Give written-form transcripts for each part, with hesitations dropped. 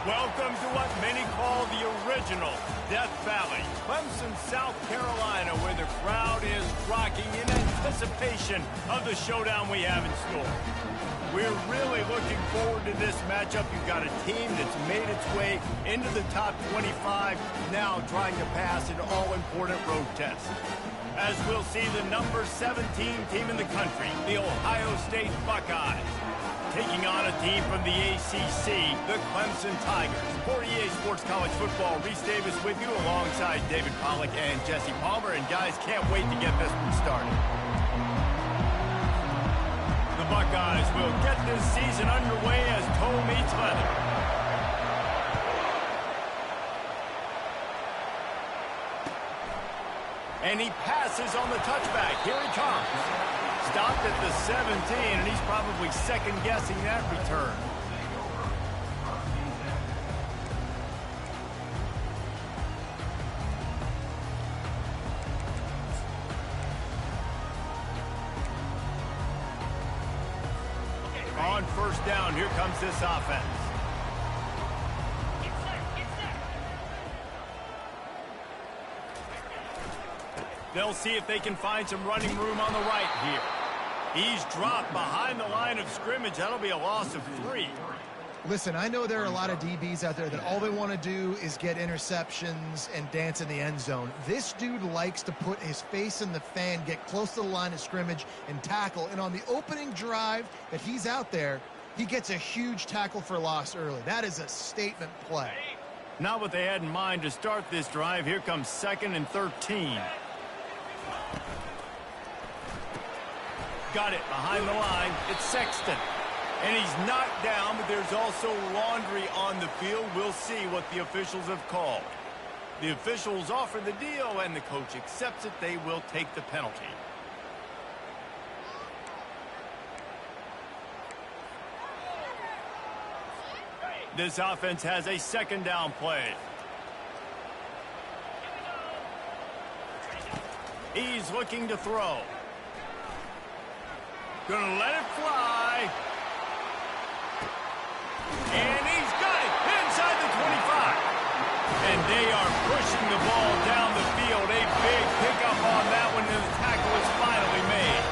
Welcome to what many call the original Death Valley, Clemson, South Carolina, where the crowd is rocking in anticipation of the showdown we have in store. We're really looking forward to this matchup. You've got a team that's made its way into the top 25, now trying to pass an all-important road test. As we'll see the number 17 team in the country, the Ohio State Buckeyes, taking on a team from the ACC, the Clemson Tigers. For EA Sports College Football, Reese Davis with you alongside David Pollack and Jesse Palmer. And guys, can't wait to get this one started. The Buckeyes will get this season underway as toe meets leather. And he passes on the touchback. Here he comes. Stopped at the 17, and he's probably second-guessing that return. On first down, here comes this offense. They'll see if they can find some running room on the right here. He's dropped behind the line of scrimmage. That'll be a loss of 3. Listen, I know there are a lot of DBs out there that all they want to do is get interceptions and dance in the end zone. This dude likes to put his face in the fan, get close to the line of scrimmage, and tackle. And on the opening drive that he's out there, he gets a huge tackle for loss early. That is a statement play. Not what they had in mind to start this drive. Here comes 2nd and 13. Got it behind the line. It's Sexton. And he's knocked down, but there's also laundry on the field. We'll see what the officials have called. The officials offer the deal, and the coach accepts it. They will take the penalty. This offense has a 2nd down play. He's looking to throw. Gonna let it fly. And he's got it inside the 25. And they are pushing the ball down the field. A big pickup on that one, and the tackle is finally made.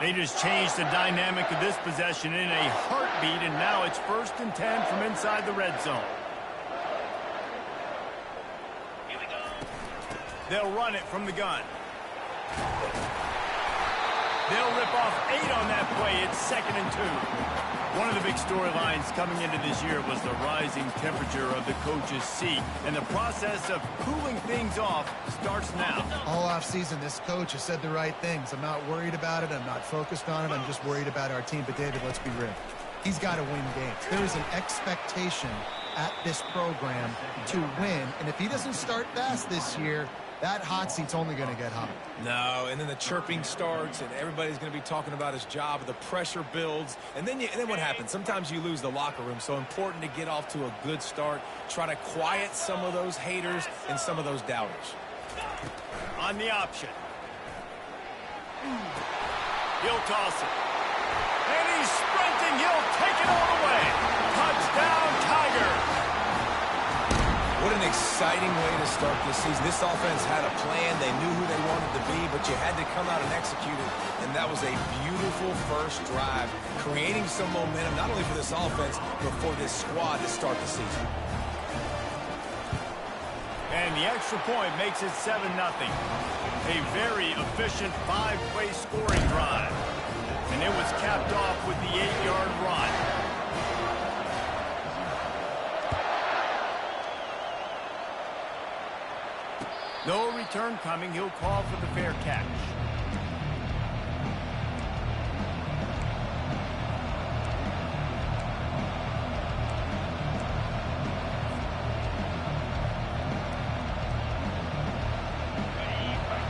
They just changed the dynamic of this possession in a heartbeat, and now it's 1st and 10 from inside the red zone. They'll run it from the gun. They'll rip off 8 on that play. It's 2nd and 2. One of the big storylines coming into this year was the rising temperature of the coach's seat. And the process of cooling things off starts now. All offseason, this coach has said the right things. I'm not worried about it. I'm not focused on it. I'm just worried about our team. But, David, let's be real. He's got to win games. There is an expectation at this program to win. And if he doesn't start fast this year, that hot seat's only going to get hot. No, and then the chirping starts, and everybody's going to be talking about his job. The pressure builds, and then what happens? Sometimes you lose the locker room. So important to get off to a good start. Try to quiet some of those haters and some of those doubters. On the option. He'll toss it. And he's sprinting. He'll take it all the way. Touchdown, Tigers. What an exciting way to start this season. This offense had a plan. They knew who they wanted to be, but you had to come out and execute it. And that was a beautiful first drive, creating some momentum, not only for this offense, but for this squad to start the season. And the extra point makes it 7-0. A very efficient 5-play scoring drive. And it was capped off with the 8-yard run. No return coming. He'll call for the fair catch.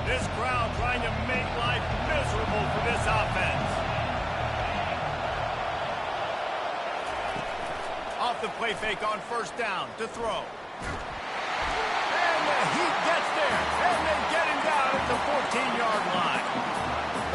This crowd trying to make life miserable for this offense. Off the play fake on first down to throw. He gets there, and they get into down at the 14-yard line.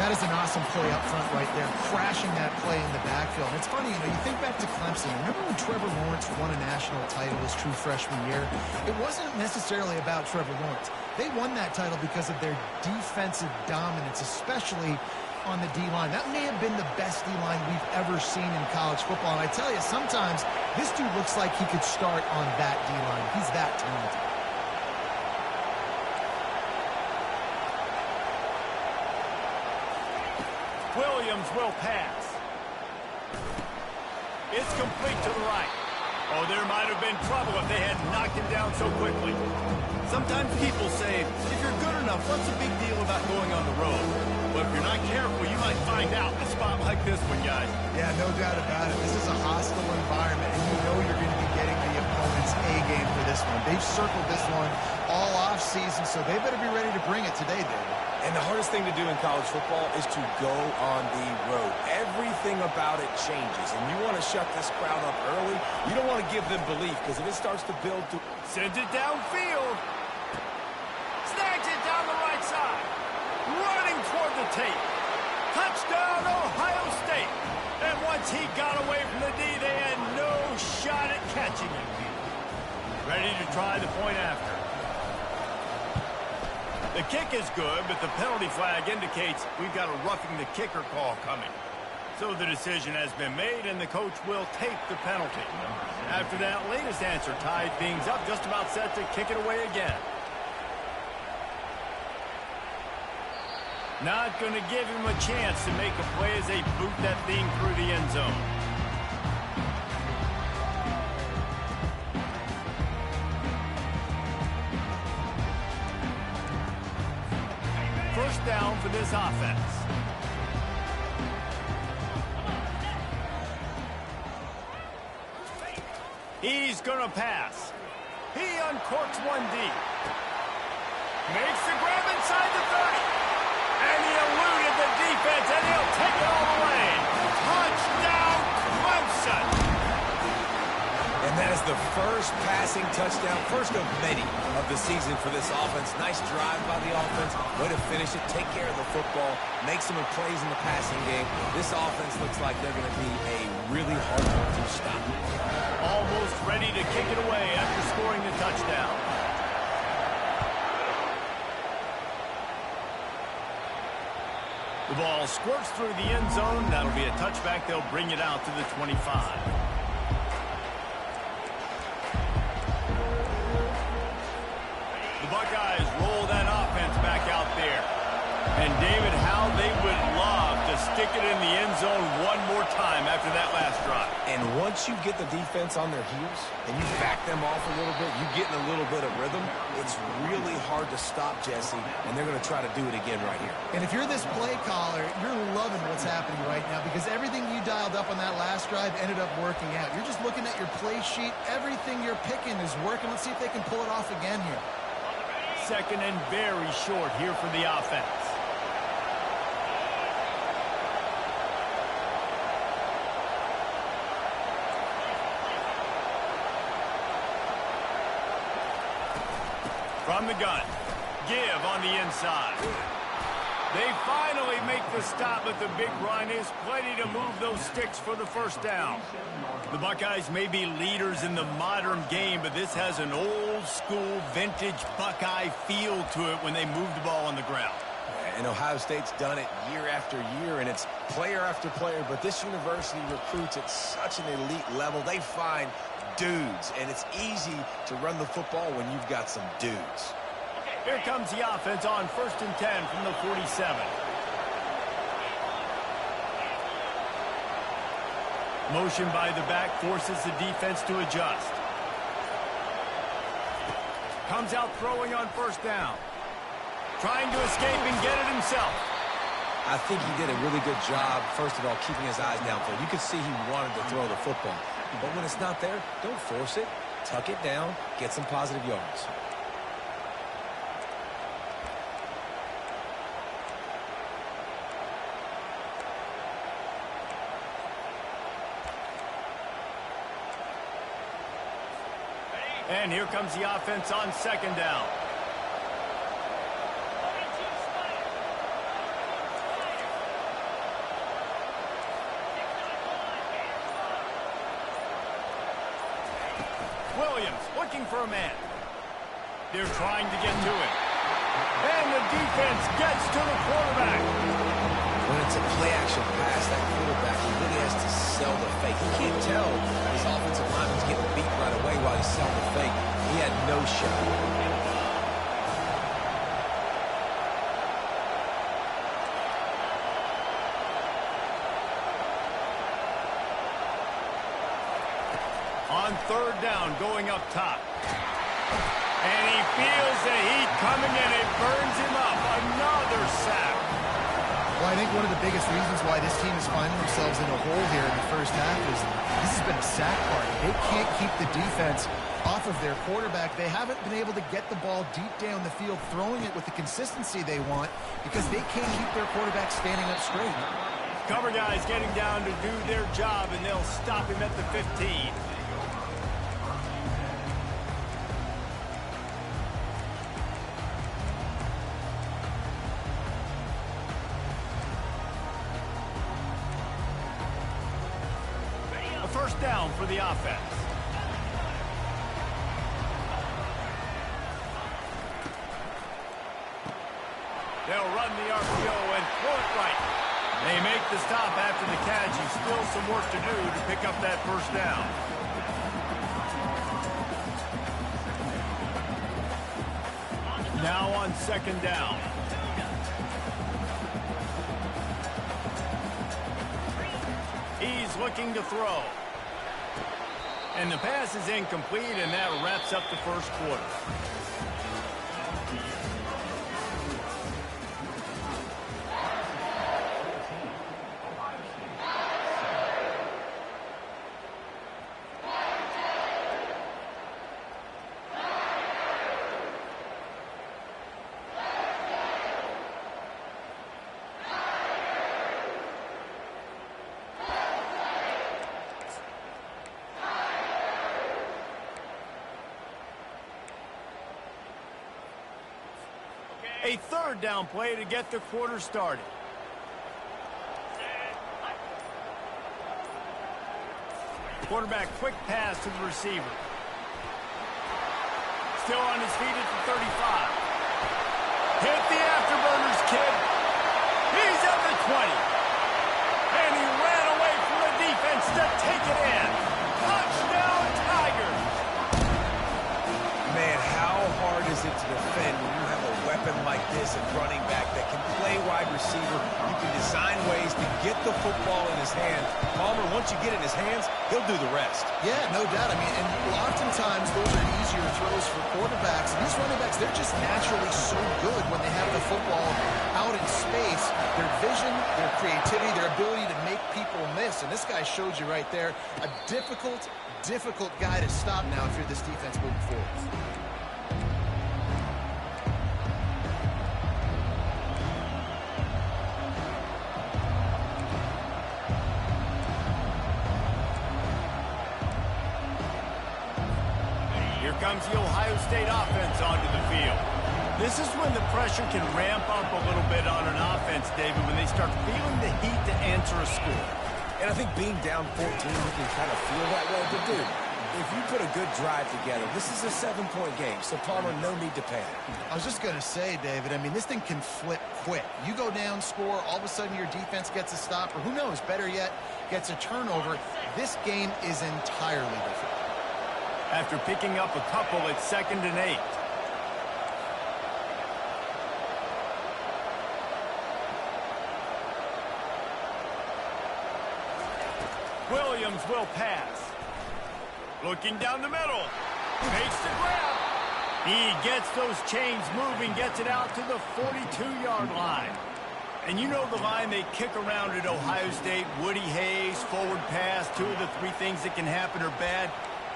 That is an awesome play up front right there, crashing that play in the backfield. And it's funny, you think back to Clemson. Remember when Trevor Lawrence won a national title his true freshman year? It wasn't necessarily about Trevor Lawrence. They won that title because of their defensive dominance, especially on the D-line. That may have been the best D-line we've ever seen in college football. And I tell you, sometimes this dude looks like he could start on that D-line. He's that talented. Williams will pass. It's complete to the right. Oh, there might have been trouble if they had knocked him down so quickly. Sometimes people say, if you're good enough, what's the big deal about going on the road? But if you're not careful, you might find out in a spot like this one, guys. Yeah, no doubt about it. This is a hostile environment, and you know you're going to be getting the opponent's A-game for this one. They've circled this one all off-season, so they better be ready to bring it today, David. And the hardest thing to do in college football is to go on the road. Everything about it changes, and you want to shut this crowd up early. You don't want to give them belief, because if it starts to build to... Sends it downfield. Snags it down the right side. Running toward the tape. Touchdown, Ohio State. And once he got away from the D, they had no shot at catching him. Ready to try the point after. The kick is good, but the penalty flag indicates we've got a roughing the kicker call coming. So the decision has been made, and the coach will take the penalty. After that latest answer tied things up, just about set to kick it away again. Not going to give him a chance to make a play as they boot that thing through the end zone. First down for this offense. He's going to pass. He uncorks one deep. Makes the grab inside the 30. And he eluded the defense, and he'll take it all the way. Touchdown, Clemson. And that is the first passing touchdown, first of many of the season for this offense. Nice drive by the offense. Way to finish it, take care of the football, make some plays in the passing game. This offense looks like they're going to be a really hard one to stop. Almost ready to kick it away after scoring the touchdown. The ball squirts through the end zone. That'll be a touchback. They'll bring it out to the 25. The Buckeyes roll that offense back out there. And, David, how they would love to stick it in the end zone one more time after that last drive. And once you get the defense on their heels and you back them off a little bit, you get in a little bit of rhythm, it's really hard to stop, Jesse, and they're going to try to do it again right here. And if you're this play caller, you're loving what's happening right now because everything you dialed up on that last drive ended up working out. You're just looking at your play sheet. Everything you're picking is working. Let's see if they can pull it off again here. Second and very short here for the offense. From the gun, give on the inside. They finally make the stop, but the big run is plenty to move those sticks for the first down. The Buckeyes may be leaders in the modern game, but this has an old-school, vintage Buckeye feel to it when they move the ball on the ground. And Ohio State's done it year after year, and it's player after player, but this university recruits at such an elite level. They find dudes, and it's easy to run the football when you've got some dudes. Here comes the offense on 1st and 10 from the 47. Motion by the back forces the defense to adjust. Comes out throwing on 1st down. Trying to escape and get it himself. I think he did a really good job, first of all, keeping his eyes downfield. You could see he wanted to throw the football. But when it's not there, don't force it. Tuck it down. Get some positive yards. And here comes the offense on 2nd down. looking for a man. They're trying to get to it. And the defense gets to the quarterback. When it's a play-action pass, that quarterback really has to sell the fake. He can't tell his offensive lineman's getting beat right away while he's selling the fake. He had no shot. On third down, going up top. And he feels the heat coming in. It burns him up. Another sack. Well, I think one of the biggest reasons why this team is finding themselves in a hole here in the first half is this has been a sack party. They can't keep the defense off of their quarterback. They haven't been able to get the ball deep down the field, throwing it with the consistency they want because they can't keep their quarterback standing up straight. Cover guys getting down to do their job, and they'll stop him at the 15. First down for the offense. They'll run the RPO and throw it right. They make the stop after the catch. He's still some work to do to pick up that first down. Now on second down. He's looking to throw. And the pass is incomplete, and that wraps up the first quarter. A third down play to get the quarter started. Quarterback quick pass to the receiver. Still on his feet at the 35. Hit the afterburners, kid. He's at the 20. And he ran away from the defense to take it in. Touchdown, Tigers. Man, how hard is it to defend when you have a weapon like this at running back that can play wide receiver? You can design ways to get the football in his hands. Palmer, once you get it in his hands, he'll do the rest. Yeah, no doubt. I mean, and oftentimes those are easier throws for quarterbacks. These running backs, they're just naturally so good when they have the football out in space. Their vision, their creativity, their ability to make people miss. And this guy showed you right there, a difficult guy to stop now if you're this defense moving forward. Comes the Ohio State offense onto the field. This is when the pressure can ramp up a little bit on an offense, David, when they start feeling the heat to answer a score. And I think being down 14, you can kind of feel that way. But, dude, if you put a good drive together, this is a 7-point game, so Palmer, no need to panic. I was just going to say, David, I mean, this thing can flip quick. You go down, score, all of a sudden your defense gets a stop, or who knows, better yet, gets a turnover. This game is entirely different. After picking up a couple at 2nd and 8. Williams will pass. Looking down the middle. Makes the grab. He gets those chains moving, gets it out to the 42-yard line. And you know the line they kick around at Ohio State, Woody Hayes, forward pass, 2 of the 3 things that can happen are bad.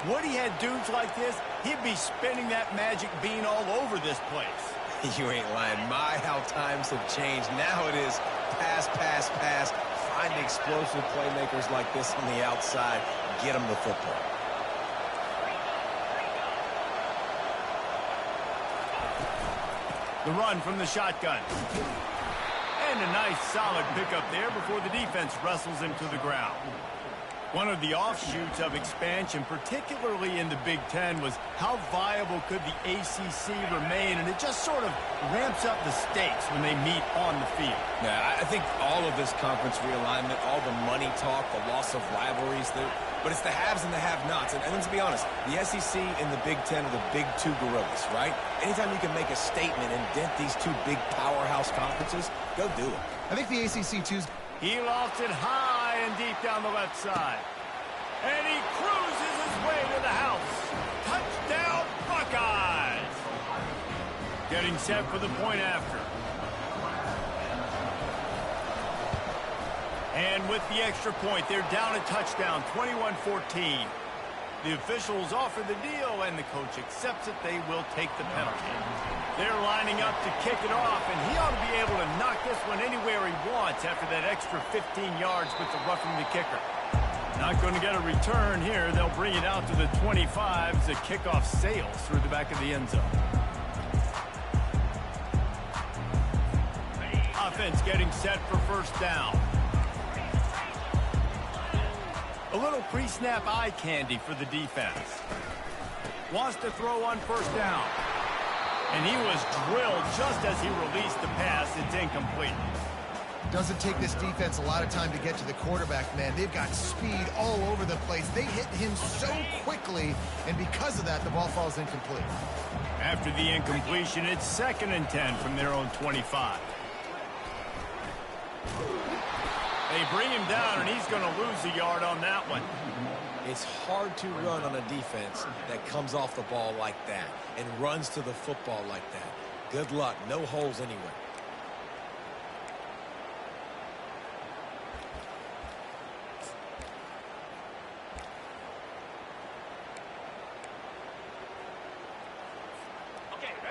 Woody had dudes like this, he'd be spinning that magic bean all over this place. You ain't lying. My, how times have changed. Now it is pass, pass, pass. Find explosive playmakers like this on the outside. Get them the football. The run from the shotgun. And a nice solid pickup there before the defense wrestles him to the ground. One of the offshoots of expansion, particularly in the Big Ten, was how viable could the ACC remain, and it just sort of ramps up the stakes when they meet on the field. Yeah, I think all of this conference realignment, all the money talk, the loss of rivalries, but it's the haves and the have-nots. And let's be honest, the SEC and the Big Ten are the big two gorillas, right? Anytime you can make a statement and dent these two big powerhouse conferences, go do it. I think the ACC two's... He lofts it high and deep down the left side. And he cruises his way to the house. Touchdown, Buckeyes! Getting set for the point after. And with the extra point, they're down a touchdown, 21-14. The officials offer the deal, and the coach accepts it. They will take the penalty. They're lining up to kick it off, and he ought to be able to knock this one anywhere he wants after that extra 15 yards with the roughing the kicker. Not going to get a return here. They'll bring it out to the 25 as the kickoff sails through the back of the end zone. Offense getting set for first down. A little pre-snap eye candy for the defense. Wants to throw on first down. And he was drilled just as he released the pass. It's incomplete. Doesn't take this defense a lot of time to get to the quarterback, man. They've got speed all over the place. They hit him so quickly, and because of that, the ball falls incomplete. After the incompletion, it's 2nd and 10 from their own 25. They bring him down, and he's going to lose a yard on that one. It's hard to run on a defense that comes off the ball like that and runs to the football like that. Good luck. No holes anywhere.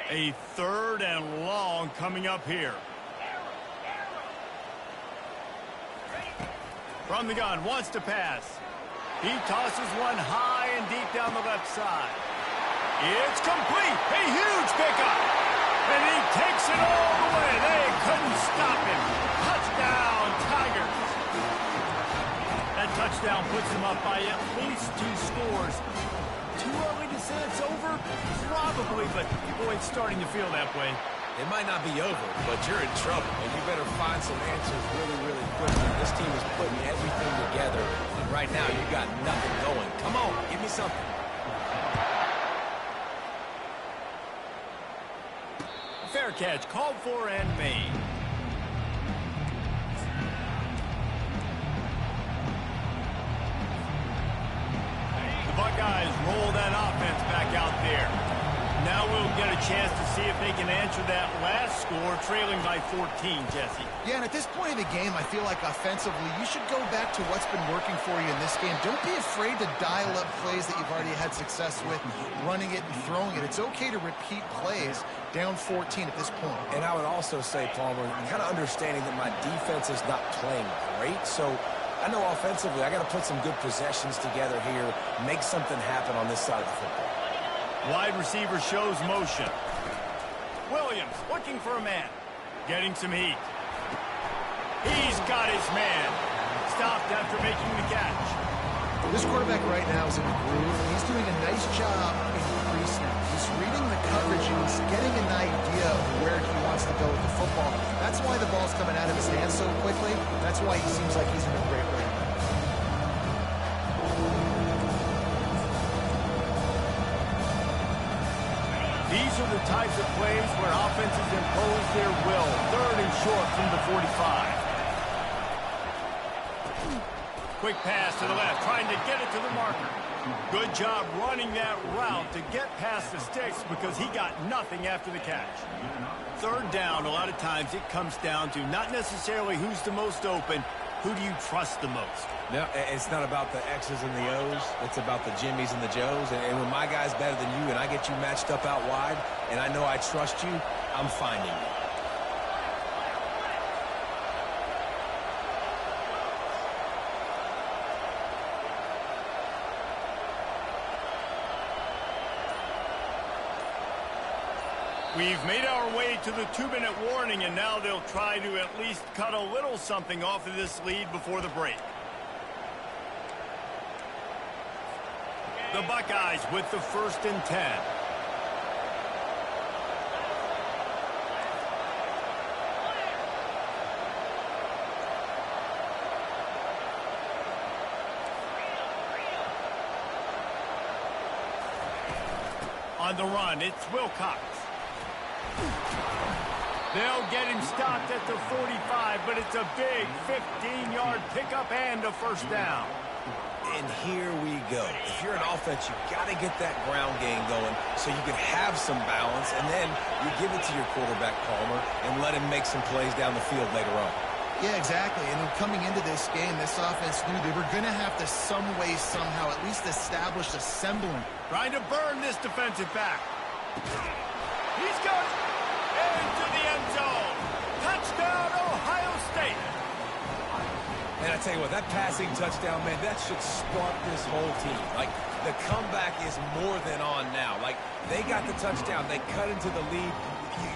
A 3rd and long coming up here. From the gun, wants to pass. He tosses one high and deep down the left side. It's complete. A huge pickup. And he takes it all the way. They couldn't stop him. Touchdown, Tigers. That touchdown puts them up by at least 2 scores. Too early to say it's over? Probably, but boy, it's starting to feel that way. It might not be over, but you're in trouble, and you better find some answers really, really quickly. This team is putting everything together, and right now you got nothing going. Come on, give me something. Fair catch, called for and made. The Buckeyes roll that offense back out there. Now we'll get a chance to see if they can answer that last score, trailing by 14, Jesse. Yeah, and at this point of the game, I feel like offensively, you should go back to what's been working for you in this game. Don't be afraid to dial up plays that you've already had success with, running it and throwing it. It's okay to repeat plays down 14 at this point. And I would also say, Palmer, kind of understanding that my defense is not playing great, so I know offensively I got to put some good possessions together here, make something happen on this side of the football. Wide receiver shows motion. Williams looking for a man. Getting some heat. He's got his man. Stopped after making the catch. This quarterback right now is in a groove. He's doing a nice job in pre-snap. He's reading the coverage and he's getting an idea of where he wants to go with the football. That's why the ball's coming out of his hands so quickly. That's why he seems like he's in a great way. These are the types of plays where offenses impose their will. 3rd and short from the 45. Quick pass to the left, trying to get it to the marker. Good job running that route to get past the sticks because he got nothing after the catch. 3rd down, a lot of times it comes down to not necessarily who's the most open, who do you trust the most? No, it's not about the X's and the O's. It's about the Jimmies and the Joes. And when my guy's better than you and I get you matched up out wide and I know I trust you, I'm finding you. We've made our way to the 2-minute warning, and now they'll try to at least cut a little something off of this lead before the break. The Buckeyes with the 1st and 10. On the run, it's Wilcox. They'll get him stopped at the 45, but it's a big 15-yard pickup and a 1st down. And here we go. If you're an offense, you've got to get that ground game going so you can have some balance, and then you give it to your quarterback, Palmer, and let him make some plays down the field later on. Yeah, exactly. And coming into this game, this offense knew they were going to have to some way, somehow, at least establish a semblance. Trying to burn this defensive back. He's got it. Into the end zone. Touchdown, Ohio State. And I tell you what, that passing touchdown, man, that should spark this whole team. Like, the comeback is more than on now. Like, they got the touchdown. They cut into the lead.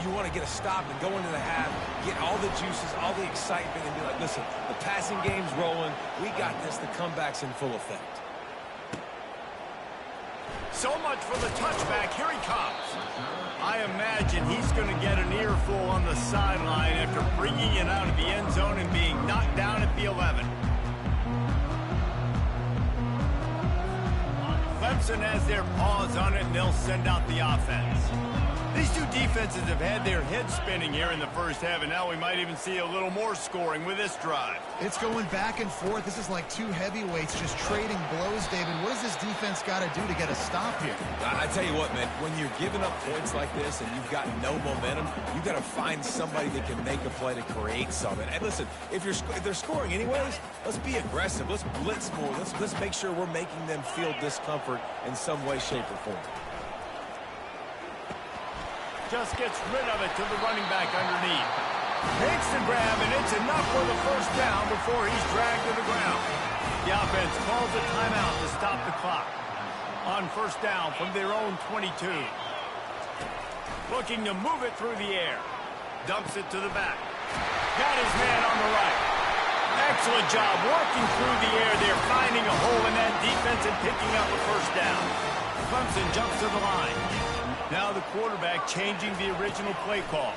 You want to get a stop and go into the half, get all the juices, all the excitement, and be like, listen, the passing game's rolling. We got this. The comeback's in full effect. So much for the touchback. Here he comes. I imagine he's going to get an earful on the sideline after bringing it out of the end zone and being knocked down at the 11. Clemson has their paws on it, and they'll send out the offense. These two defenses have had their heads spinning here in the first half, and now we might even see a little more scoring with this drive. It's going back and forth. This is like two heavyweights just trading blows, David. What does this defense got to do to get a stop here? I tell you what, man, when you're giving up points like this and you've got no momentum, you got to find somebody that can make a play to create something. And listen, if they're scoring anyways, let's be aggressive. Let's blitz more. Let's make sure we're making them feel discomfort in some way, shape, or form. Just gets rid of it to the running back underneath. Makes the grab, and it's enough for the 1st down before he's dragged to the ground. The offense calls a timeout to stop the clock. On 1st down from their own 22. Looking to move it through the air. Dumps it to the back. Got his man on the right. Excellent job working through the air there, finding a hole in that defense and picking up a 1st down. Clemson jumps to the line. Now the quarterback changing the original play call.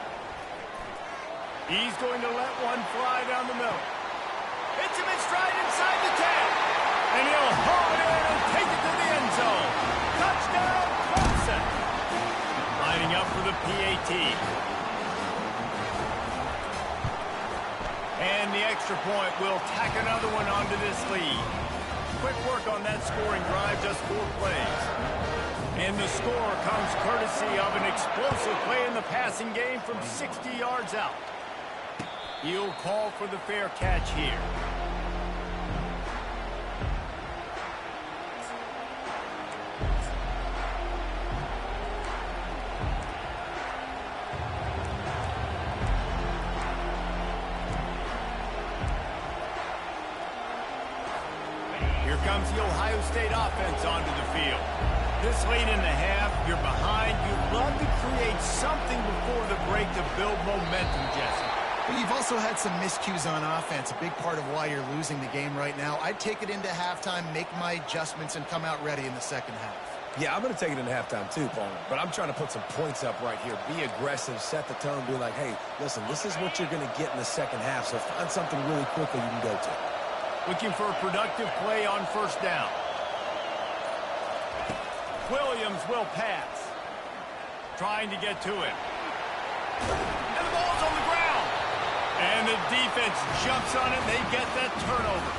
He's going to let one fly down the middle. Hits him in stride inside the 10. And he'll haul it in and take it to the end zone. Touchdown, Clemson. Lining up for the PAT. And the extra point will tack another one onto this lead. Quick work on that scoring drive, just 4 plays. And the score comes courtesy of an explosive play in the passing game from 60 yards out. He'll call for the fair catch here. Here comes the Ohio State offense onto the field. This late in the half, you're behind. You'd love to create something before the break to build momentum, Jesse. Well, you've also had some miscues on offense, a big part of why you're losing the game right now. I'd take it into halftime, make my adjustments, and come out ready in the 2nd half. Yeah, I'm going to take it into halftime too, Palmer. But I'm trying to put some points up right here. Be aggressive, set the tone, be like, hey, listen, this is what you're going to get in the 2nd half, so find something really quickly you can go to. Looking for a productive play on 1st down. Williams will pass. Trying to get to it. And the ball's on the ground. And the defense jumps on it. They get that turnover.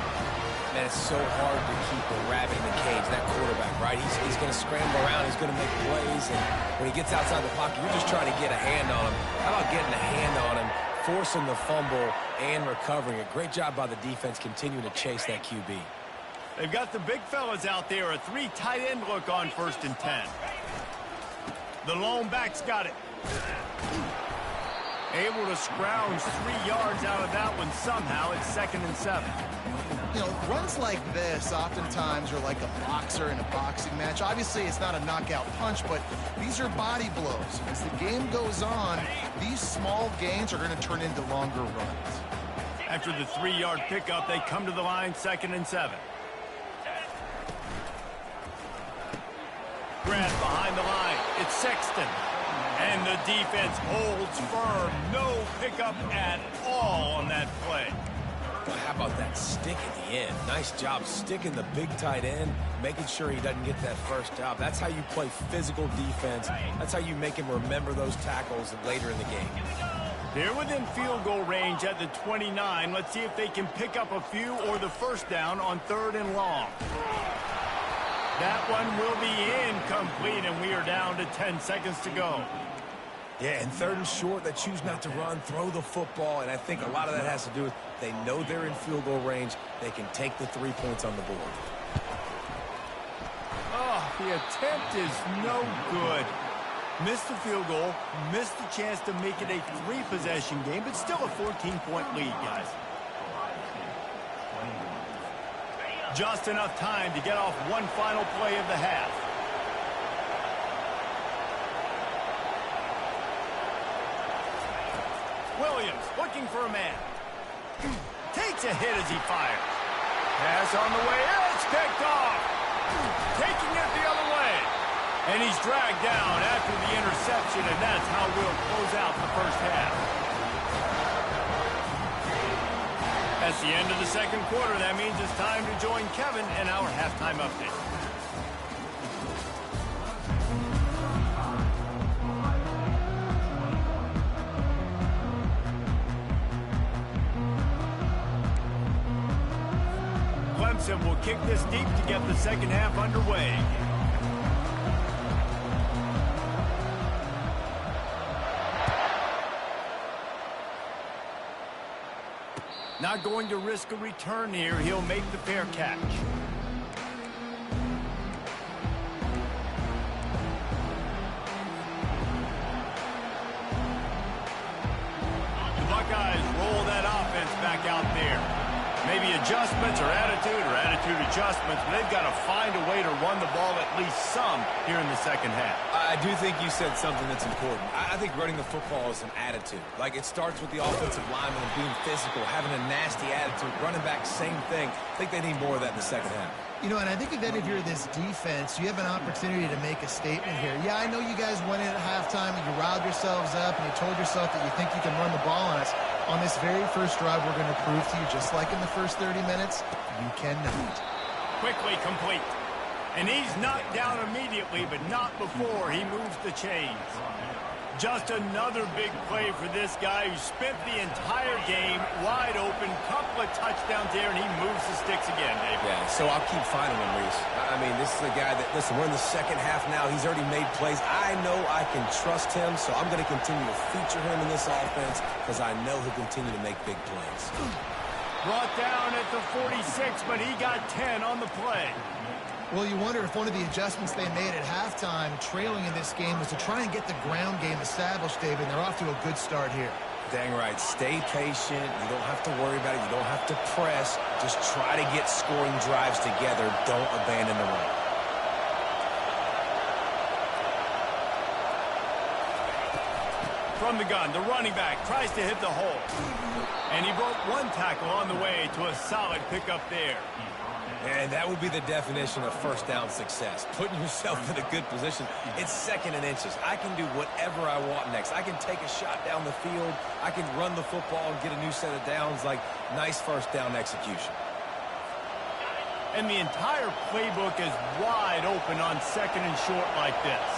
Man, it's so hard to keep a rabbit in the cage, that quarterback, right? He's going to scramble around. He's going to make plays. And when he gets outside the pocket, you're just trying to get a hand on him. How about getting a hand on him, forcing the fumble, and recovering it? Great job by the defense continuing to chase that QB. They've got the big fellas out there. A 3 tight end look on 1st and 10. The lone back's got it. Able to scrounge 3 yards out of that one somehow. It's 2nd and 7. You know, runs like this oftentimes are like a boxer in a boxing match. Obviously, it's not a knockout punch, but these are body blows. As the game goes on, these small gains are going to turn into longer runs. After the 3-yard pickup, they come to the line 2nd and 7. grass behind the line. It's Sexton. And the defense holds firm. No pickup at all on that play. Well, how about that stick at the end? Nice job sticking the big tight end, making sure he doesn't get that first down. That's how you play physical defense. That's how you make him remember those tackles later in the game. They're within field goal range at the 29. Let's see if they can pick up a few or the first down on 3rd and long. That one will be incomplete, and we are down to 10 seconds to go. Yeah, and 3rd and short, they choose not to run, throw the football, and I think a lot of that has to do with they know they're in field goal range. They can take the 3 points on the board. Oh, the attempt is no good. Missed the field goal, missed the chance to make it a 3-possession game, but still a 14-point lead, guys. Just enough time to get off one final play of the half. Williams looking for a man. Takes a hit as he fires. Pass on the way. It's picked off. Taking it the other way. And he's dragged down after the interception, and that's how we'll close out the first half. That's the end of the second quarter. That means it's time to join Kevin in our halftime update. Clemson will kick this deep to get the second half underway. Not going to risk a return here. He'll make the fair catch. The Buckeyes roll that offense back out there. Maybe adjustments or attitude adjustments, but they've got to find a way to run the ball at least some here in the second half. I do think you said something that's important. I think running the football is an attitude. Like, it starts with the offensive lineman being physical, having a nasty attitude. Running back, same thing. I think they need more of that in the second half. You know, and I think that if you're this defense, you have an opportunity to make a statement here. Yeah, I know you guys went in at halftime and you riled yourselves up and you told yourself that you think you can run the ball on us. On this very first drive, we're going to prove to you, just like in the first 30 minutes, you cannot. Quickly complete. And he's knocked down immediately, but not before he moves the chains. Just another big play for this guy who spent the entire game wide open. Couple of touchdowns there, and he moves the sticks again, Dave. Yeah, so I'll keep finding him, Reese. I mean, this is a guy that, listen, we're in the second half now. He's already made plays. I know I can trust him, so I'm going to continue to feature him in this offense because I know he'll continue to make big plays. Brought down at the 46, but he got 10 on the play. Well, you wonder if one of the adjustments they made at halftime, trailing in this game, was to try and get the ground game established, David, and they're off to a good start here. Dang right. Stay patient. You don't have to worry about it. You don't have to press. Just try to get scoring drives together. Don't abandon the run. From the gun, the running back tries to hit the hole. And he broke one tackle on the way to a solid pickup there. And that would be the definition of first down success. Putting yourself in a good position. It's 2nd and inches. I can do whatever I want next. I can take a shot down the field. I can run the football and get a new set of downs. Like, nice first down execution. And the entire playbook is wide open on 2nd and short like this.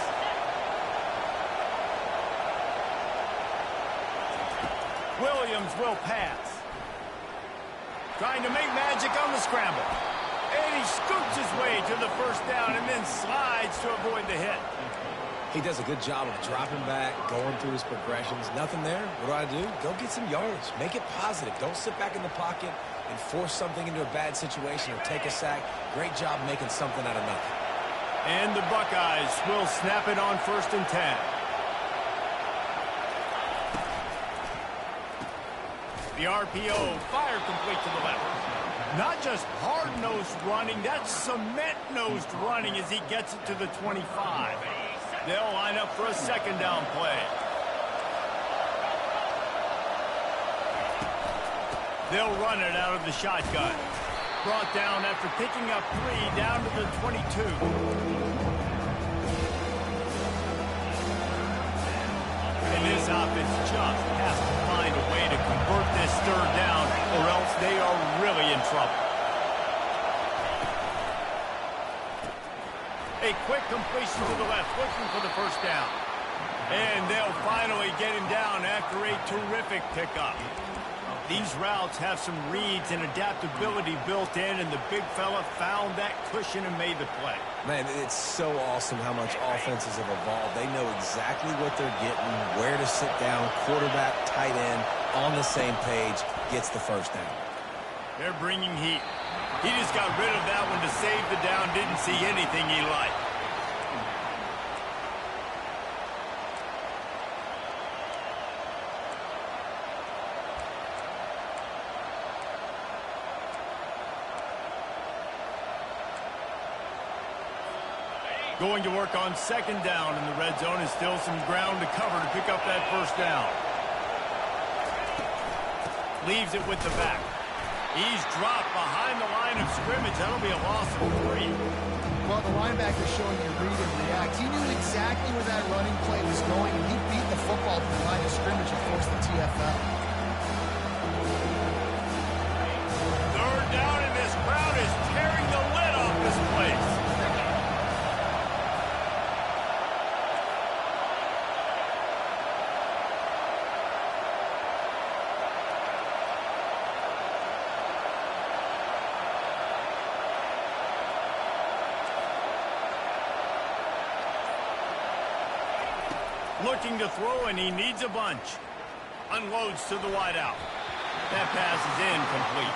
Williams will pass. Trying to make magic on the scramble. And he scoots his way to the first down and then slides to avoid the hit. He does a good job of dropping back, going through his progressions. Nothing there. What do? Go get some yards. Make it positive. Don't sit back in the pocket and force something into a bad situation or take a sack. Great job making something out of nothing. And the Buckeyes will snap it on 1st and 10. The RPO, fire complete to the left. Not just hard-nosed running, that's cement-nosed running as he gets it to the 25. They'll line up for a 2nd down play. They'll run it out of the shotgun. Brought down after picking up 3 down to the 22. this offense just has to find a way to convert this third down, or else they are really in trouble. A quick completion to the left, looking for the first down. And they'll finally get him down after a terrific pickup. These routes have some reads and adaptability built in, and the big fella found that cushion and made the play. Man, it's so awesome how much offenses have evolved. They know exactly what they're getting, where to sit down, quarterback, tight end, on the same page, gets the first down. They're bringing heat. He just got rid of that one to save the down, didn't see anything he liked. Going to work on second down in the red zone, and still some ground to cover to pick up that first down. Leaves it with the back. He's dropped behind the line of scrimmage. That'll be a loss of 3. Well, the linebacker's showing you read and react. He knew exactly where that running play was going, and he beat the football to the line of scrimmage and forced the TFL. Third down, and this crowd is tearing the lid off this place. Looking to throw, and he needs a bunch. Unloads to the wideout. That pass is incomplete.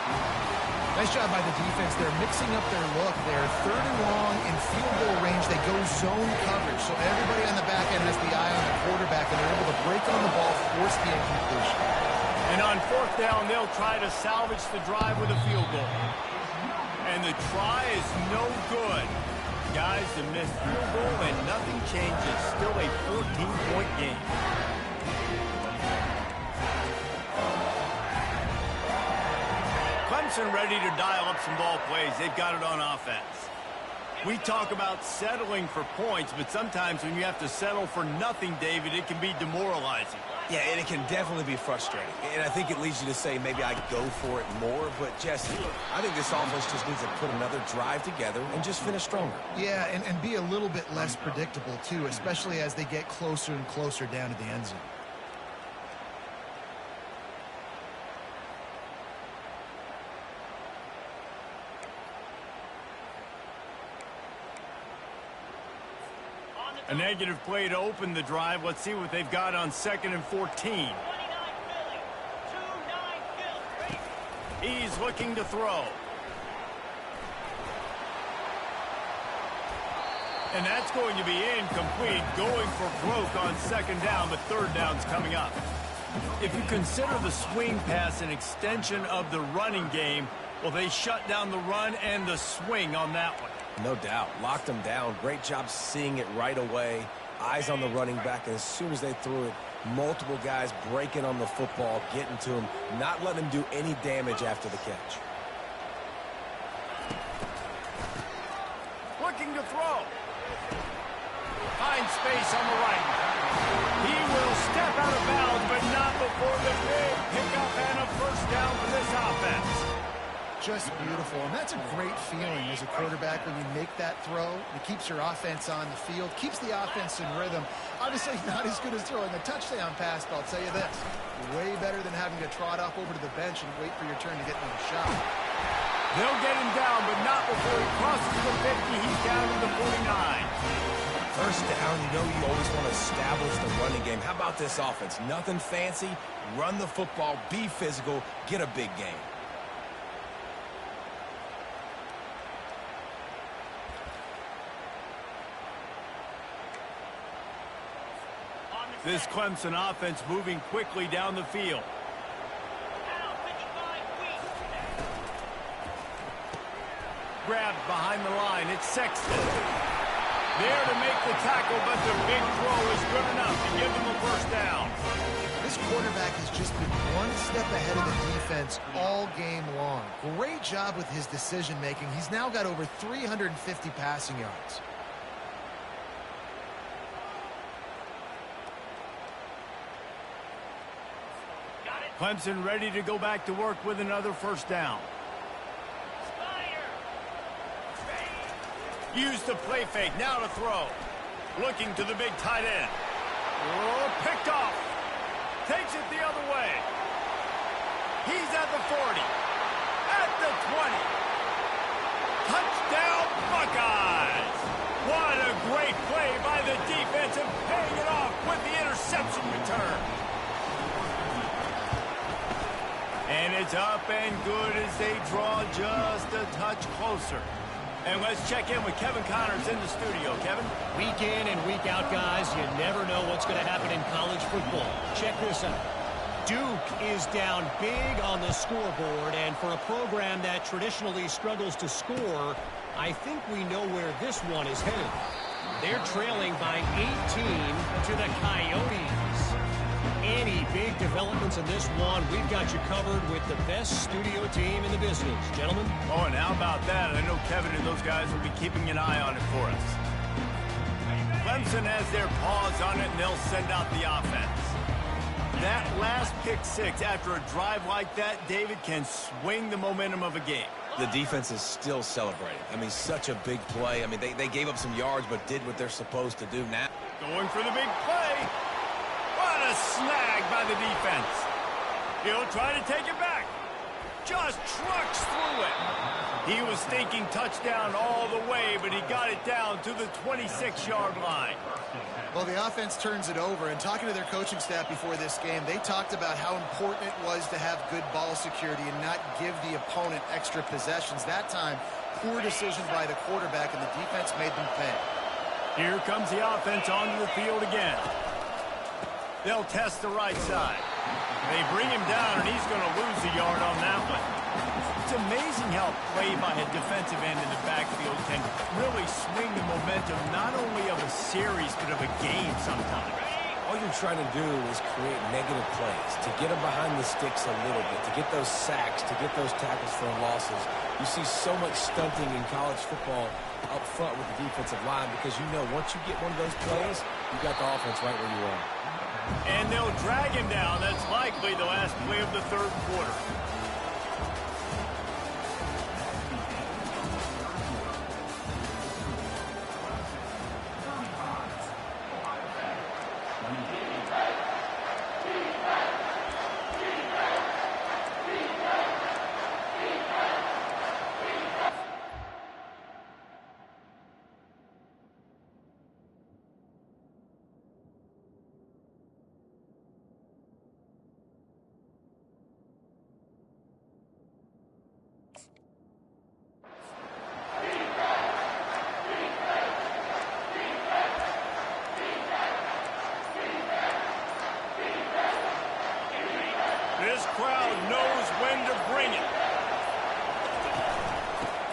Nice job by the defense. They're mixing up their look. They're third and long in field goal range. They go zone coverage, so everybody on the back end has the eye on the quarterback, and they're able to break on the ball, force the incompletion. And on fourth down, they'll try to salvage the drive with a field goal. And the try is no good. Guys, the missed field goal and nothing changes. Still a 14-point game. Clemson ready to dial up some ball plays. They've got it on offense. We talk about settling for points, but sometimes when you have to settle for nothing, David, it can be demoralizing. Yeah, and it can definitely be frustrating. And I think it leads you to say maybe I go for it more. But, Jesse, I think this offense just needs to put another drive together and just finish stronger. Yeah, and be a little bit less predictable, too, especially as they get closer and closer down to the end zone. A negative play to open the drive. Let's see what they've got on 2nd and 14. He's looking to throw. And that's going to be incomplete. Going for broke on second down, but third down's coming up. If you consider the swing pass an extension of the running game, well, they shut down the run and the swing on that one. No doubt. Locked him down. Great job seeing it right away. Eyes on the running back. And as soon as they threw it, multiple guys breaking on the football, getting to him, not letting him do any damage after the catch. Looking to throw. Finds space on the right. He will step out of bounds, but not before the big pickup and a first down for this offense. Just beautiful, and that's a great feeling as a quarterback when you make that throw. It keeps your offense on the field, keeps the offense in rhythm. Obviously not as good as throwing a touchdown pass, but I'll tell you this, way better than having to trot off over to the bench and wait for your turn to get another shot. They'll get him down, but not before he crosses the 50. He's down to the 49. First down, you know you always want to establish the running game. How about this offense? Nothing fancy. Run the football, be physical, get a big game. This Clemson offense moving quickly down the field. Grabbed behind the line. It's Sexton. There to make the tackle, but the big throw is good enough to give them a first down. This quarterback has just been one step ahead of the defense all game long. Great job with his decision-making. He's now got over 350 passing yards. Clemson ready to go back to work with another first down. Use the play fake, now to throw. Looking to the big tight end. Oh, picked off. Takes it the other way. He's at the 40. At the 20. Touchdown, Buckeyes. What a great play by the defense and paying it off with the interception return. And it's up and good as they draw just a touch closer. And let's check in with Kevin Connors in the studio. Kevin? Week in and week out, guys, you never know what's going to happen in college football. Check this out. Duke is down big on the scoreboard, and for a program that traditionally struggles to score, I think we know where this one is headed. They're trailing by 18 to the Coyotes. Any big developments in this one, we've got you covered with the best studio team in the business. Gentlemen? Oh, and how about that? I know Kevin and those guys will be keeping an eye on it for us. Clemson has their paws on it, and they'll send out the offense. That last pick six after a drive like that, David, can swing the momentum of a game. The defense is still celebrating. I mean, such a big play. I mean, they gave up some yards but did what they're supposed to do now. Going for the big play. What a snag by the defense. He'll try to take it back. Just trucks through it. He was thinking touchdown all the way, but he got it down to the 26-yard line. Well, the offense turns it over, and talking to their coaching staff before this game, they talked about how important it was to have good ball security and not give the opponent extra possessions. That time, poor decision by the quarterback, and the defense made them pay. Here comes the offense onto the field again. They'll test the right side. They bring him down, and he's going to lose a yard on that one. It's amazing how play by a defensive end in the backfield can really swing the momentum not only of a series but of a game sometimes. All you're trying to do is create negative plays, to get them behind the sticks a little bit, to get those sacks, to get those tackles for losses. You see so much stunting in college football up front with the defensive line because you know once you get one of those plays, you got the offense right where you are. And they'll drag him down. That's likely the last play of the third quarter. This crowd knows when to bring it.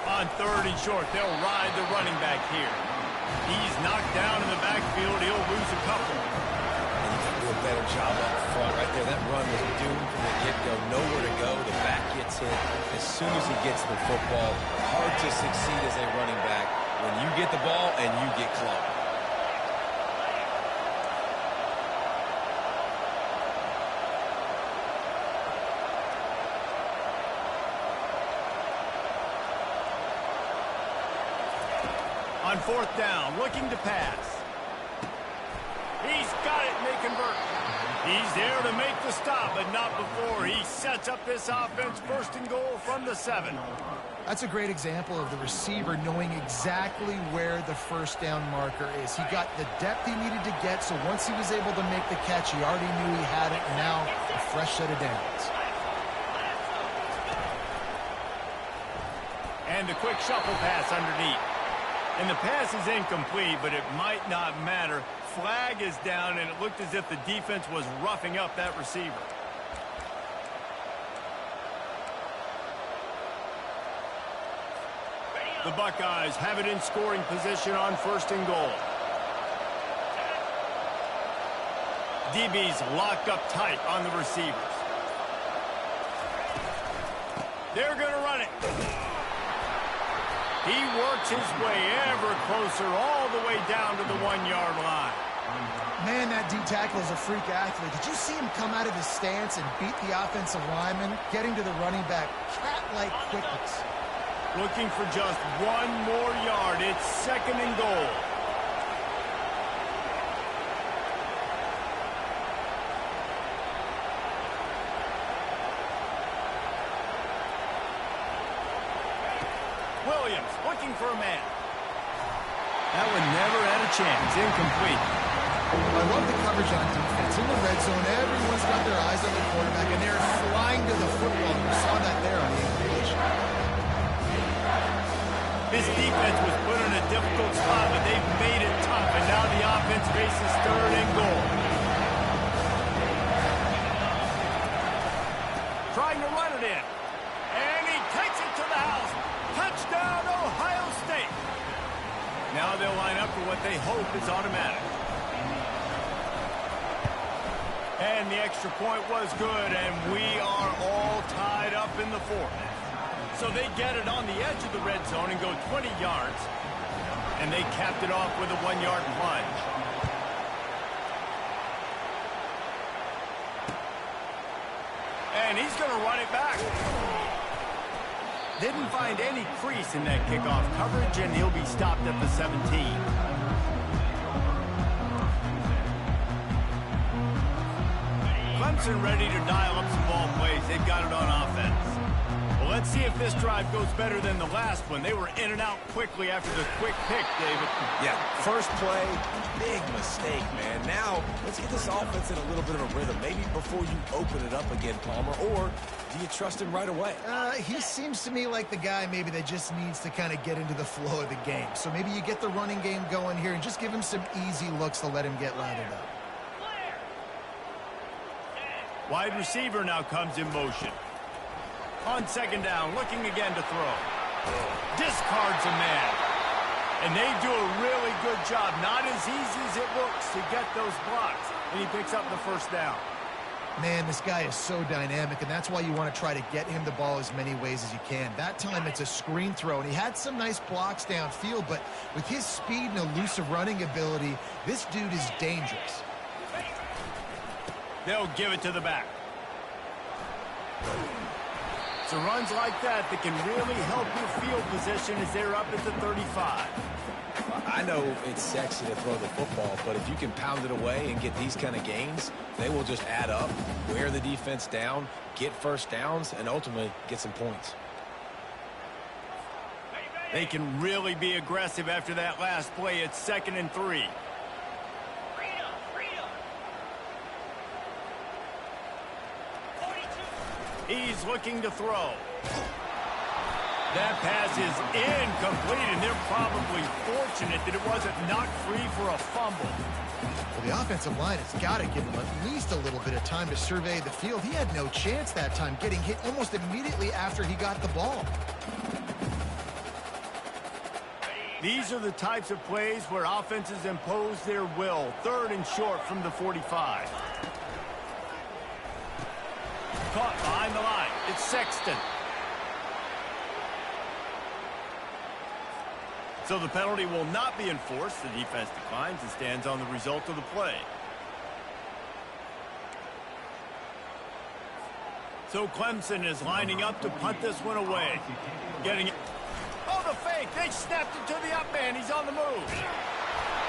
On third and short, they'll ride the running back here. He's knocked down in the backfield. He'll lose a couple. And you can do a better job up front right there. That run was doomed from the get-go. Nowhere to go. The back gets hit. As soon as he gets the football, hard to succeed as a running back when you get the ball and you get clogged. On fourth down, looking to pass. He's got it, and they convert. He's there to make the stop, but not before he sets up this offense first and goal from the 7. That's a great example of the receiver knowing exactly where the first down marker is. He got the depth he needed to get, so once he was able to make the catch, he already knew he had it, and now a fresh set of downs. And the quick shuffle pass underneath. And the pass is incomplete, but it might not matter. Flag is down, and it looked as if the defense was roughing up that receiver. The Buckeyes have it in scoring position on first and goal. DB's locked up tight on the receivers. They're going to run it. He works his way ever closer all the way down to the 1-yard line. Man, that D tackle is a freak athlete. Did you see him come out of his stance and beat the offensive lineman, getting to the running back? Cat-like quickness. Looking for just one more yard. It's 2nd and goal. Williams looking for a man. That one never had a chance. Incomplete. I love the coverage on defense. In the red zone, everyone's got their eyes on the quarterback, and they're flying to the football. You saw that there on the incompletion. This defense was put in a difficult spot, but they've made it tough, and now the offense faces 3rd and goal. Trying to run it in. And he takes it to the house. Touchdown, Ohio State. Now they'll line up for what they hope is automatic. And the extra point was good, and we are all tied up in the 4th. So they get it on the edge of the red zone and go 20 yards. And they capped it off with a 1-yard plunge. And he's going to run it back. Didn't find any crease in that kickoff coverage, and he'll be stopped at the 17. Clemson ready to dial up some ball plays. They've got it on offense. Well, let's see if this drive goes better than the last one. They were in and out quickly after the quick pick, David. Yeah, first play, big mistake, man. Now, let's get this offense in a little bit of a rhythm. Maybe before you open it up again, Palmer, or do you trust him right away? He seems to me like the guy maybe that just needs to kind of get into the flow of the game. So maybe you get the running game going here and just give him some easy looks to let him get lathered up. Wide receiver now comes in motion. On 2nd down, looking again to throw. Discards a man. And they do a really good job. Not as easy as it looks to get those blocks. And he picks up the 1st down. Man, this guy is so dynamic, and that's why you want to try to get him the ball as many ways as you can. That time, it's a screen throw, and he had some nice blocks downfield, but with his speed and elusive running ability, this dude is dangerous. They'll give it to the back. So runs like that can really help your field position as they're up at the 35. I know it's sexy to throw the football, but if you can pound it away and get these kind of gains, they will just add up, wear the defense down, get 1st downs, and ultimately get some points. They can really be aggressive after that last play. It's 2nd and 3. He's looking to throw. That pass is incomplete, and they're probably fortunate that it wasn't knocked free for a fumble. Well, the offensive line has got to give him at least a little bit of time to survey the field. He had no chance that time, getting hit almost immediately after he got the ball. These are the types of plays where offenses impose their will. 3rd and short from the 45. Caught behind the line. It's Sexton. So the penalty will not be enforced. The defense declines and stands on the result of the play. So Clemson is lining up to punt this one away. Getting it. Oh, the fake. They snapped it to the up man. He's on the move.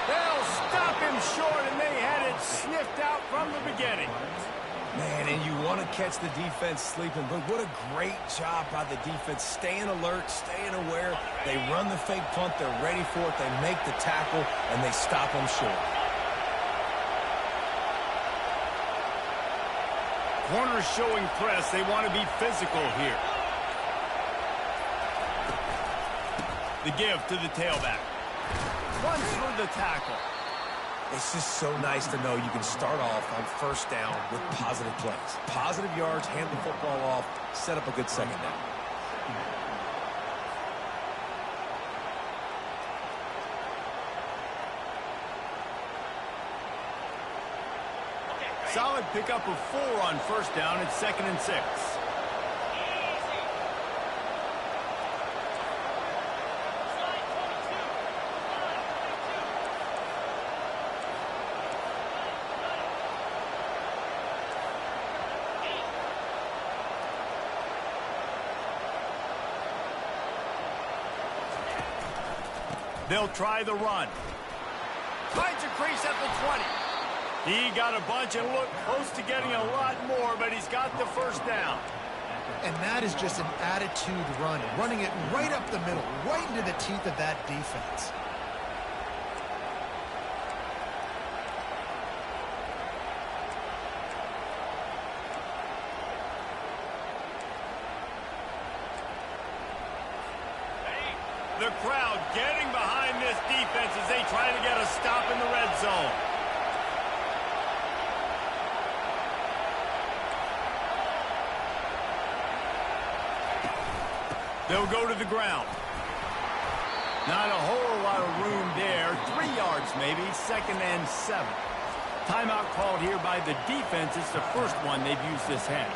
They'll stop him short, and they had it sniffed out from the beginning. Man, and you want to catch the defense sleeping, but what a great job by the defense. Staying alert, staying aware. They run the fake punt. They're ready for it. They make the tackle, and they stop them short. Corners showing press. They want to be physical here. The give to the tailback. Runs through the tackle. It's just so nice to know you can start off on 1st down with positive plays. Positive yards, hand the football off, set up a good 2nd down. Solid pickup of 4 on 1st down. It's 2nd and 6. They'll try the run. Finds a crease at the 20. He got a bunch and looked close to getting a lot more, but he's got the first down. And that is just an attitude run, running it right up the middle, right into the teeth of that defense. The crowd getting behind this defense as they try to get a stop in the red zone. They'll go to the ground. Not a whole lot of room there. 3 yards maybe, 2nd and 7. Timeout called here by the defense. It's the first one they've used this half.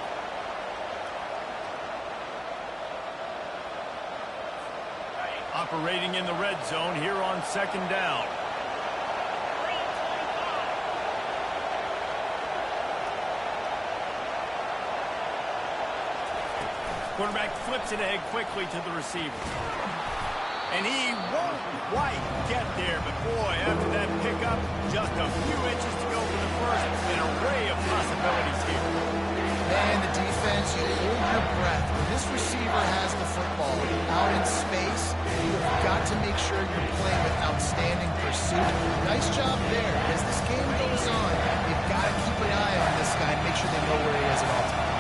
Operating in the red zone here on 2nd down. Quarterback flips it ahead quickly to the receiver. And he won't quite get there, but boy, after that pickup, just a few inches to go for the first. An array of possibilities here. Man, the defense, you hold your breath. When this receiver has the football out in space, you've got to make sure you're playing with outstanding pursuit. Nice job there. As this game goes on, you've got to keep an eye on this guy and make sure they know where he is at all times.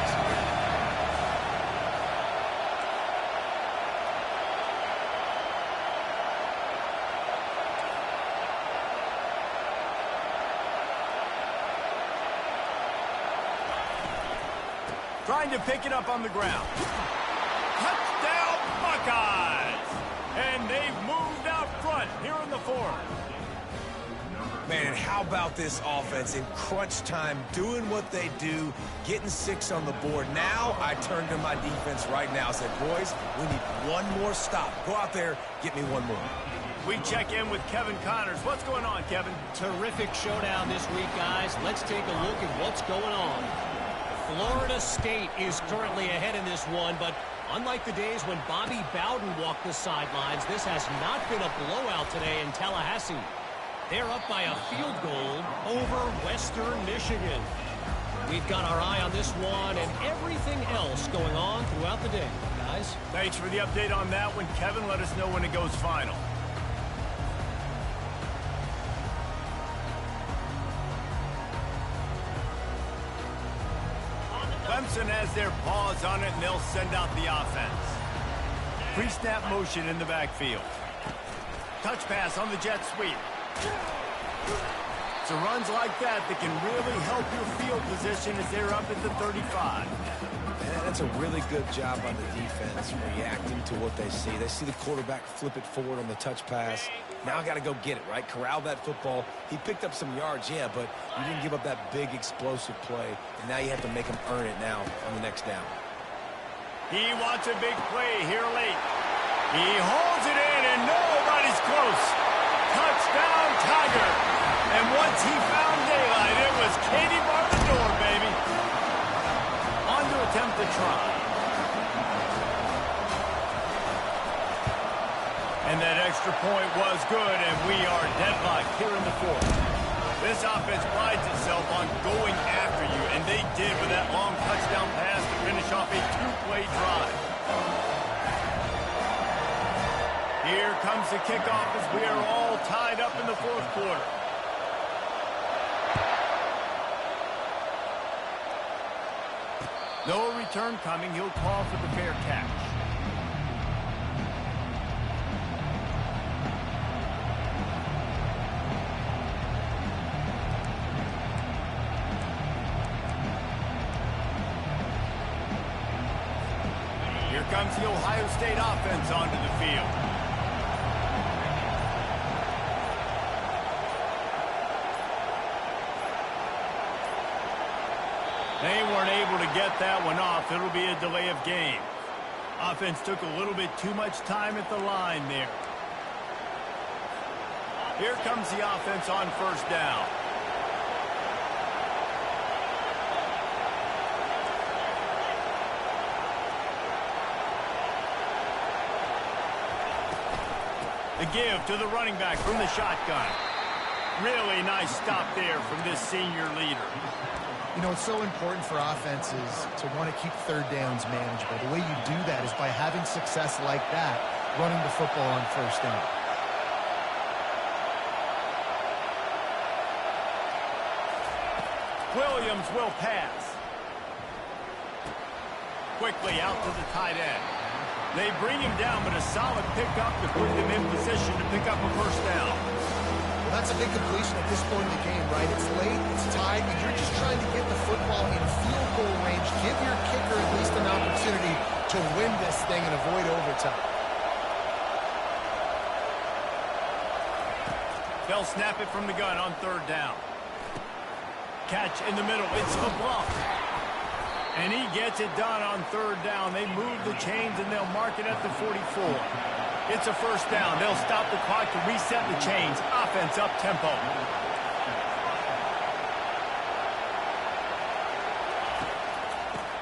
Trying to pick it up on the ground. Touchdown, Buckeyes! And they've moved out front here in the 4th. Man, and how about this offense in crunch time, doing what they do, getting 6 on the board. Now I turn to my defense right now and said, boys, we need one more stop. Go out there, get me one more. We check in with Kevin Connors. What's going on, Kevin? Terrific showdown this week, guys. Let's take a look at what's going on. Florida State is currently ahead in this one, but unlike the days when Bobby Bowden walked the sidelines, this has not been a blowout today in Tallahassee. They're up by a field goal over Western Michigan. We've got our eye on this one and everything else going on throughout the day, guys. Thanks for the update on that one, Kevin. Let us know when it goes final. Clemson has their paws on it, and they'll send out the offense. Pre-snap motion in the backfield. Touch pass on the jet sweep. So runs like that can really help your field position as they're up at the 35. And that's a really good job on the defense, reacting to what they see. They see the quarterback flip it forward on the touch pass. Now I got to go get it, right? Corral that football. He picked up some yards, yeah, but you didn't give up that big explosive play. And now you have to make him earn it now on the next down. He wants a big play here late. He holds it in, and nobody's close. Touchdown, Tiger. And once he found daylight, it was Katie bar the door, baby. On to attempt to try. And that extra point was good, and we are deadlocked here in the 4th. This offense prides itself on going after you, and they did with that long touchdown pass to finish off a 2-play drive. Here comes the kickoff as we are all tied up in the 4th quarter. No return coming. He'll call for the fair catch. Here comes the Ohio State offense onto the field. They weren't able to get that one off. It'll be a delay of game. Offense took a little bit too much time at the line there. Here comes the offense on 1st down. The give to the running back from the shotgun. Really nice stop there from this senior leader. You know, it's so important for offenses to want to keep third downs manageable. The way you do that is by having success like that, running the football on first down. Williams will pass. Quickly out to the tight end. They bring him down, but a solid pickup to put them in position to pick up a first down. Well, that's a big completion at this point in the game, right? It's late, it's tied, and you're just trying to get the football in field goal range. Give your kicker at least an opportunity to win this thing and avoid overtime. They'll snap it from the gun on third down. Catch in the middle. It's LeBlanc. And he gets it done on third down. They move the chains, and they'll mark it at the 44. It's a first down. They'll stop the clock to reset the chains. Offense up tempo.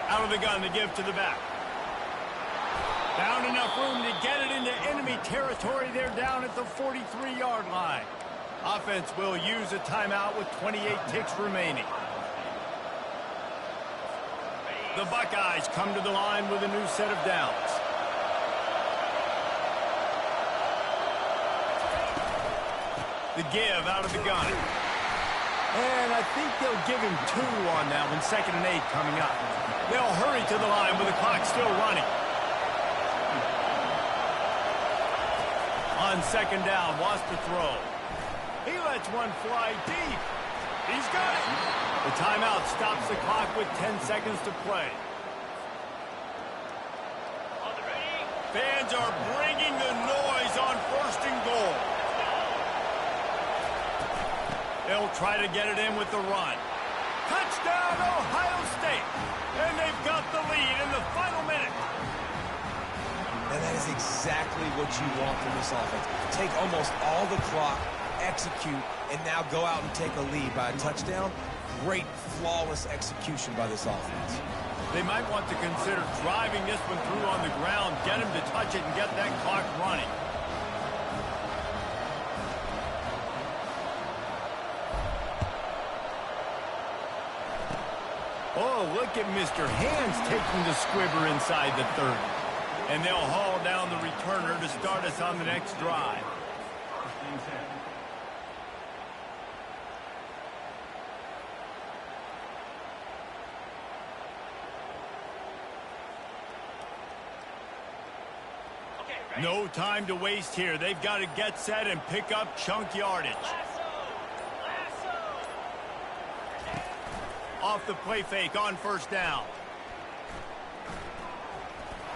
Out of the gun to give to the back. Found enough room to get it into enemy territory. They're down at the 43-yard line. Offense will use a timeout with 28 ticks remaining. The Buckeyes come to the line with a new set of downs. The give out of the gun. And I think they'll give him 2 on that one. 2nd and 8 coming up. They'll hurry to the line with the clock still running. On 2nd down, wants to throw. He lets one fly deep. He's got it. The timeout stops the clock with 10 seconds to play. Fans are bringing the noise on 1st and goal. They'll try to get it in with the run. Touchdown, Ohio State. And they've got the lead in the final minute. And that is exactly what you want from this offense. Take almost all the clock, execute, and now go out and take a lead by a touchdown. Great, flawless execution by this offense. They might want to consider driving this one through on the ground, get him to touch it, and get that clock running. Oh, look at Mr. Hands taking the squibber inside the 30. And they'll haul down the returner to start us on the next drive. No time to waste here. They've got to get set and pick up chunk yardage. Off the play fake on 1st down.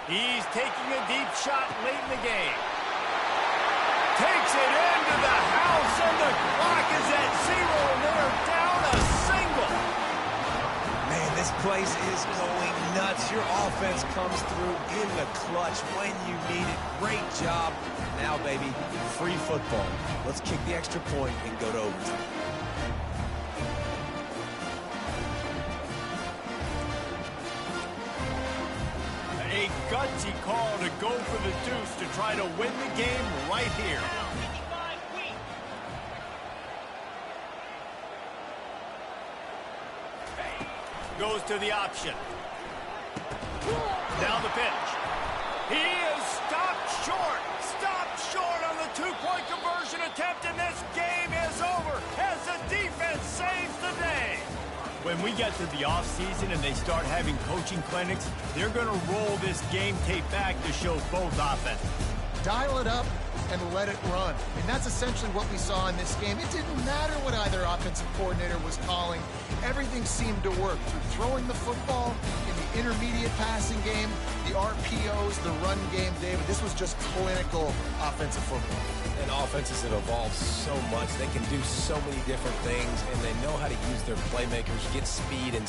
He's taking a deep shot late in the game. Takes it into the house, and the clock is at 0, and they're down a single. Man, this place is going nuts. Your offense comes through in the clutch when you need it. Great job. Now, baby, free football. Let's kick the extra point and go to overtime. A gutsy call to go for the deuce to try to win the game right here. Goes to the option. Down the pitch. He is stopped short. Stopped short on the 2-point conversion attempt, and this game is over as the defense saves the day. When we get to the offseason and they start having coaching clinics, they're going to roll this game tape back to show both offenses. Dial it up and let it run. And that's essentially what we saw in this game. It didn't matter what either offensive coordinator was calling. Everything seemed to work through throwing the football in the intermediate passing game, the RPOs, the run game, David. This was just clinical offensive football. And offenses have evolved so much. They can do so many different things, and they know how to use their playmakers, get speed, and